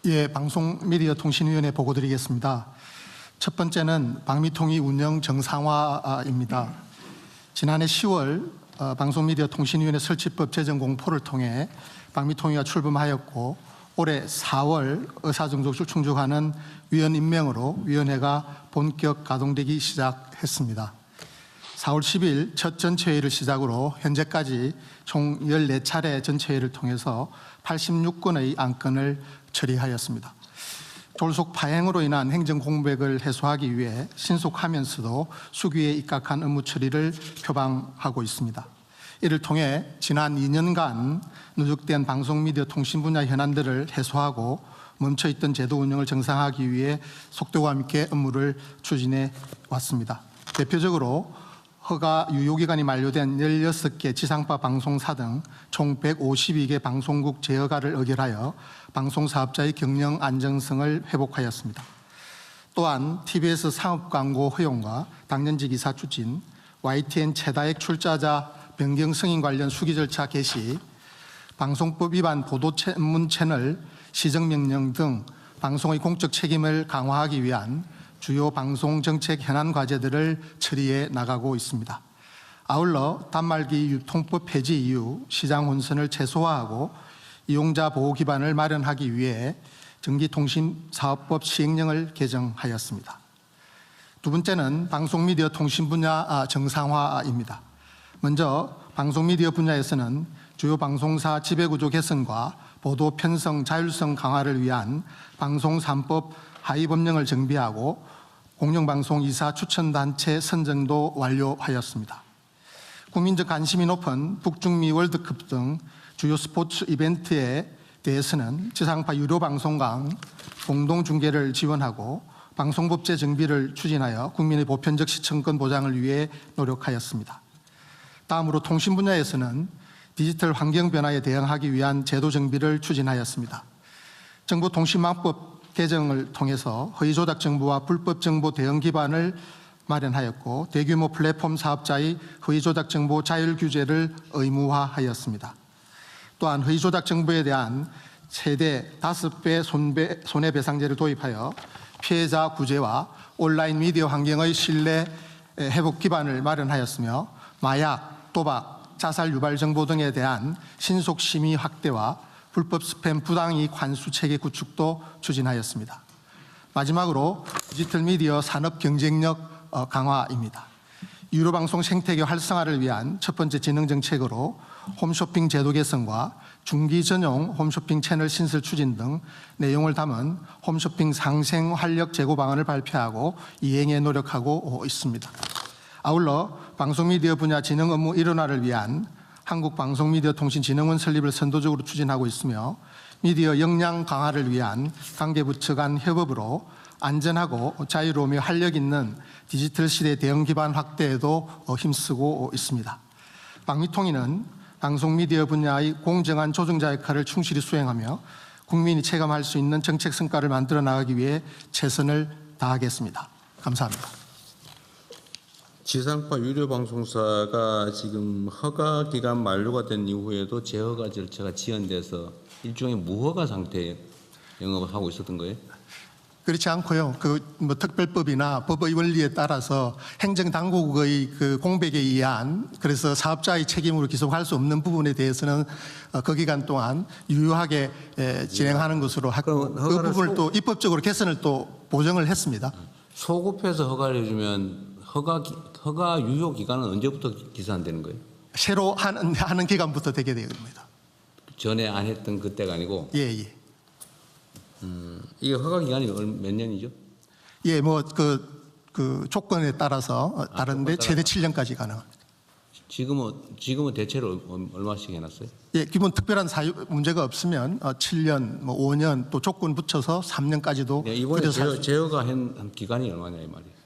예, 방송미디어통신위원회 보고드리겠습니다. 첫 번째는 방미통위 운영 정상화입니다. 지난해 10월 방송미디어통신위원회 설치법 제정 공포를 통해 방미통위가 출범하였고 올해 4월 의사정족을 충족하는 위원 임명으로 위원회가 본격 가동되기 시작했습니다. 4월 10일 첫 전체회의를 시작으로 현재까지 총 14차례 전체회의를 통해서 86건의 안건을 처리하였습니다. 졸속 파행으로 인한 행정 공백을 해소하기 위해 신속하면서도 수기에 입각한 업무 처리를 표방하고 있습니다. 이를 통해 지난 2년간 누적된 방송미디어 통신 분야 현안들을 해소하고 멈춰있던 제도 운영을 정상화하기 위해 속도감 있게 업무를 추진해 왔습니다. 대표적으로 허가 유효기간이 만료된 16개 지상파 방송사 등 총 152개 방송국 재허가를 의결하여 방송사업자의 경영 안정성을 회복하였습니다. 또한 TBS 상업광고 허용과 당년직 이사 추진, YTN 최다액 출자자 변경 승인 관련 수기 절차 개시, 방송법 위반 보도 전문 채널 시정명령 등 방송의 공적 책임을 강화하기 위한 주요 방송 정책 현안 과제들을 처리해 나가고 있습니다. 아울러 단말기 유통법 폐지 이후 시장 혼선을 최소화하고 이용자 보호 기반을 마련하기 위해 전기통신사업법 시행령을 개정하였습니다. 두 번째는 방송미디어 통신 분야 정상화입니다. 먼저 방송미디어 분야에서는 주요 방송사 지배구조 개선과 보도 편성, 자율성 강화를 위한 방송 3법 하위법령을 정비하고 공영방송 이사 추천단체 선정도 완료하였습니다. 국민적 관심이 높은 북중미 월드컵 등 주요 스포츠 이벤트에 대해서는 지상파 유료방송과 공동중계를 지원하고 방송법제 정비를 추진하여 국민의 보편적 시청권 보장을 위해 노력하였습니다. 다음으로 통신 분야에서는 디지털 환경 변화에 대응하기 위한 제도 정비를 추진하였습니다. 정보통신망법 개정을 통해서 허위조작 정보와 불법 정보 대응 기반을 마련하였고 대규모 플랫폼 사업자의 허위조작 정보 자율 규제를 의무화하였습니다. 또한 허위조작 정보에 대한 최대 5배 손해배상제를 도입하여 피해자 구제와 온라인 미디어 환경의 신뢰 회복 기반을 마련하였으며 마약, 도박, 자살 유발 정보 등에 대한 신속 심의 확대와 불법 스팸 부당이익 환수 체계 구축도 추진하였습니다. 마지막으로 디지털 미디어 산업 경쟁력 강화입니다. 유료방송 생태계 활성화를 위한 첫 번째 진흥 정책으로 홈쇼핑 제도 개선과 중기 전용 홈쇼핑 채널 신설 추진 등 내용을 담은 홈쇼핑 상생 활력 제고 방안을 발표하고 이행에 노력하고 있습니다. 아울러 방송미디어 분야 진흥 업무 일원화를 위한 한국방송미디어통신진흥원 설립을 선도적으로 추진하고 있으며 미디어 역량 강화를 위한 관계부처 간 협업으로 안전하고 자유로우며 활력 있는 디지털 시대 대응 기반 확대에도 힘쓰고 있습니다. 방미통위는 방송미디어 분야의 공정한 조정자 역할을 충실히 수행하며 국민이 체감할 수 있는 정책 성과를 만들어 나가기 위해 최선을 다하겠습니다. 감사합니다. 지상파 유료방송사가 지금 허가 기간 만료가 된 이후에도 재허가 절차가 지연돼서 일종의 무허가 상태에 영업을 하고 있었던 거예요? 그렇지 않고요. 특별법이나 법의 원리에 따라서 행정당국의 공백에 의한 그래서 사업자의 책임으로 기속할 수 없는 부분에 대해서는 그 기간 동안 유효하게 진행하는 것으로 하고 그 부분을 또 입법적으로 개선을 또 보정을 했습니다. 소급해서 허가를 해주면 허가 유효 기간은 언제부터 기산되는 거예요? 새로 하는 기간부터 되게 됩니다. 전에 안 했던 그때가 아니고? 예. 이게 허가 기간이 몇 년이죠? 예, 조건에 따라서 다른데 최대 7년까지 가능합니다. 지금은 대체로 얼마씩 해놨어요? 예, 기본 특별한 사유 문제가 없으면 7년, 5년 또 조건 붙여서 3년까지도. 네, 이번에 제어가 한 기간이 얼마냐 이 말이에요?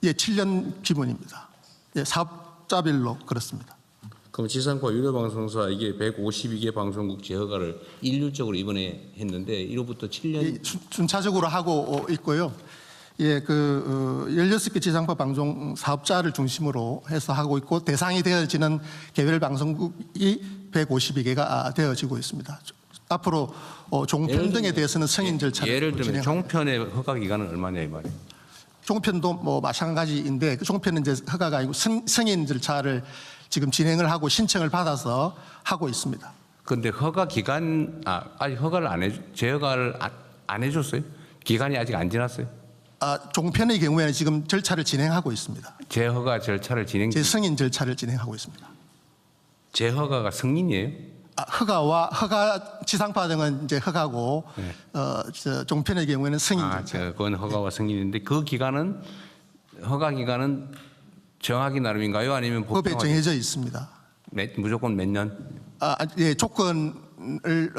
예, 7년 기본입니다. 예, 사업자별로 그렇습니다. 그럼 지상파 유료방송사 이게 152개 방송국 재허가를 일률적으로 이번에 했는데 1호부터 7년? 예, 순차적으로 하고 있고요. 예, 16개 지상파 방송 사업자를 중심으로 해서 하고 있고 대상이 되어지는 개별 방송국이 152개가 되어지고 있습니다. 앞으로 종편 등에 대해서는 승인 절차를 예를 들면 진행합니다. 종편의 허가 기간은 얼마냐 이 말이에요. 종편도 뭐 마찬가지인데 그 종편은 이제 허가가 아니고 승인 절차를 지금 진행을 하고 신청을 받아서 하고 있습니다. 그런데 허가 기간 아직 허가를 재허가를 안 해줬어요? 기간이 아직 안 지났어요? 종편의 경우에는 지금 절차를 진행하고 있습니다. 재허가 절차를 재승인 절차를 진행하고 있습니다. 재허가가 승인이에요? 허가 지상파 등은 이제 허가고 네. 종편의 경우에는 승인 절차. 그건 허가와 승인인데 그 기간은 허가 기간은 정하기 나름인가요? 아니면 법에 법정화- 정해져 있습니다. 무조건 몇 년? 예, 조건을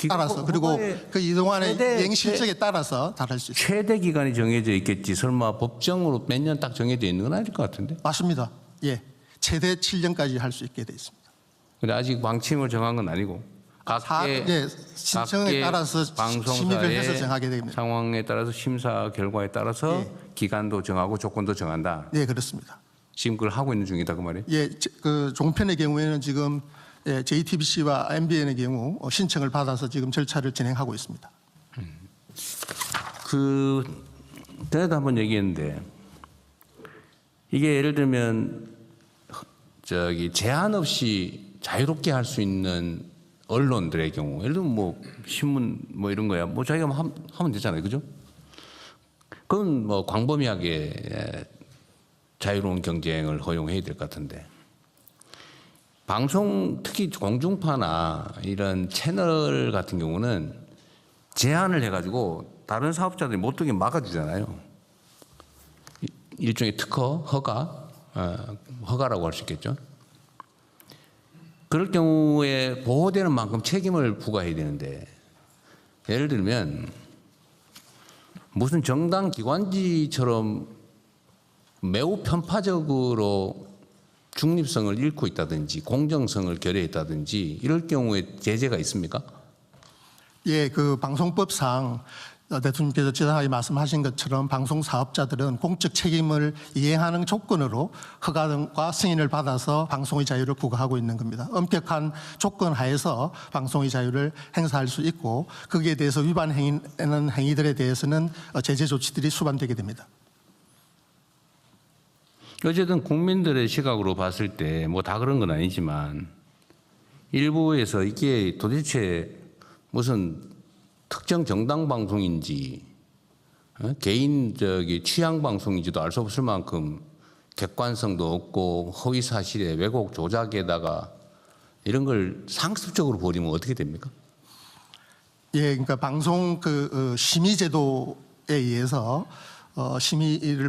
따라서 그리고 그 이동안의 최대- 이행 실적에 따라서 다를 수 있습니다. 최대 기간이 정해져 있겠지. 설마 법정으로 몇 년 딱 정해져 있는 건 아닐 것 같은데. 맞습니다. 예, 최대 7년까지 할 수 있게 돼 있습니다. 근데 아직 방침을 정한 건 아니고 신청에 각계 따라서 심의를 해서 정하게 됩니다. 상황에 따라서 심사 결과에 따라서 기간도 정하고 조건도 정한다. 예, 그렇습니다. 지금 그걸 하고 있는 중이다 그 말이에요. 예, 그 종편의 경우에는 지금 JTBC와 MBN의 경우 신청을 받아서 지금 절차를 진행하고 있습니다. 전에도 한번 얘기했는데 이게 예를 들면 제한 없이 자유롭게 할 수 있는 언론들의 경우, 예를 들면 뭐 신문 뭐 이런 거야, 뭐 자기가 하면 되잖아요, 그죠? 그건 뭐 광범위하게 자유로운 경쟁을 허용해야 될 것 같은데 방송 특히 공중파나 이런 채널 같은 경우는 제한을 해가지고 다른 사업자들이 못 되게 막아주잖아요. 일종의 특허, 허가라고 할 수 있겠죠. 그럴 경우에 보호되는 만큼 책임을 부과해야 되는데 예를 들면 무슨 정당 기관지처럼 매우 편파적으로 중립성을 잃고 있다든지 공정성을 결여했다든지 이럴 경우에 제재가 있습니까? 예, 그 방송법상 대통령께서 지난하게 말씀하신 것처럼 방송 사업자들은 공적 책임을 이행하는 조건으로 허가 등과 승인을 받아서 방송의 자유를 부과하고 있는 겁니다. 엄격한 조건 하에서 방송의 자유를 행사할 수 있고 거기에 대해서 위반하는 행위들에 대해서는 제재 조치들이 수반되게 됩니다. 어쨌든 국민들의 시각으로 봤을 때 뭐 다 그런 건 아니지만 일부에서 이게 도대체 무슨 특정 정당 방송인지 개인 취향 방송인지도 알 수 없을 만큼 객관성도 없고 허위 사실에 왜곡 조작에다가 이런 걸 상습적으로 벌이면 어떻게 됩니까? 예, 그러니까 방송 심의제도에 의해서 심의를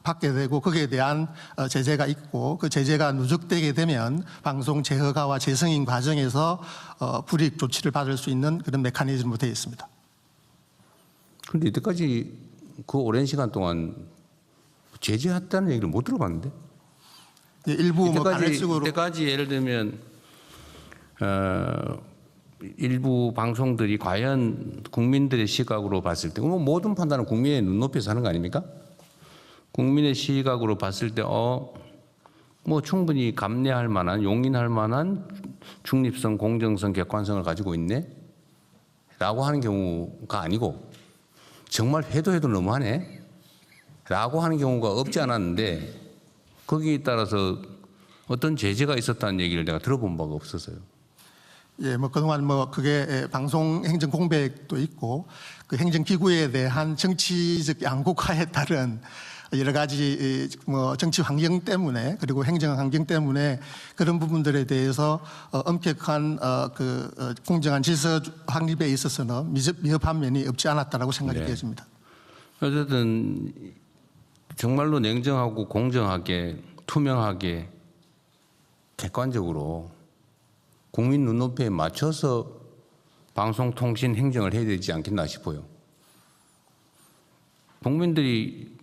받게 되고 거기에 대한 제재가 있고 그 제재가 누적되게 되면 방송 재허가와 재승인 과정에서 불이익 조치를 받을 수 있는 그런 메커니즘으로 되어 있습니다. 그런데 이때까지 그 오랜 시간 동안 제재했다는 얘기를 못 들어봤는데. 예, 일부 뭐 간헐적으로 이때까지 예를 들면 일부 방송들이 과연 국민들의 시각으로 봤을 때 모든 판단은 국민의 눈높이에서 하는 거 아닙니까? 국민의 시각으로 봤을 때 뭐 충분히 감내할 만한 용인할 만한 중립성, 공정성, 객관성을 가지고 있네 라고 하는 경우가 아니고 정말 해도 너무하네 라고 하는 경우가 없지 않았는데 거기에 따라서 어떤 제재가 있었다는 얘기를 내가 들어본 바가 없었어요. 예, 뭐 그동안 뭐 그게 방송 행정 공백도 있고 그 행정 기구에 대한 정치적 양극화에 따른 여러 가지 뭐 정치 환경 때문에 그리고 행정 환경 때문에 그런 부분들에 대해서 엄격한 공정한 질서 확립에 있어서는 미흡한 면이 없지 않았다라고 생각이 되어집니다. 어쨌든 정말로 냉정하고 공정하게 투명하게 객관적으로 국민 눈높이에 맞춰서 방송통신 행정을 해야 되지 않겠나 싶어요. 국민들이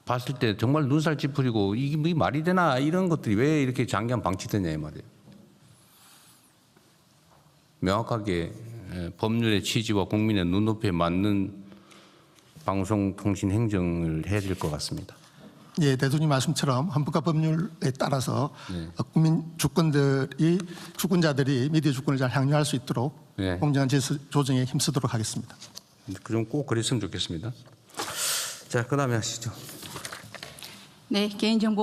봤을 때 정말 눈살 찌푸리고 이게 말이 되나 이런 것들이 왜 이렇게 장기간 방치되냐 이 말이에요. 명확하게 법률의 취지와 국민의 눈높이에 맞는 방송통신 행정을 해야 될 것 같습니다. 예, 대통령 말씀처럼 헌법과 법률에 따라서 네. 국민 주권자들이 미디어 주권을 잘 향유할 수 있도록 네. 공정한 질서 조정에 힘쓰도록 하겠습니다. 좀 꼭 그랬으면 좋겠습니다. 자, 그다음에 하시죠. 네, 개인정보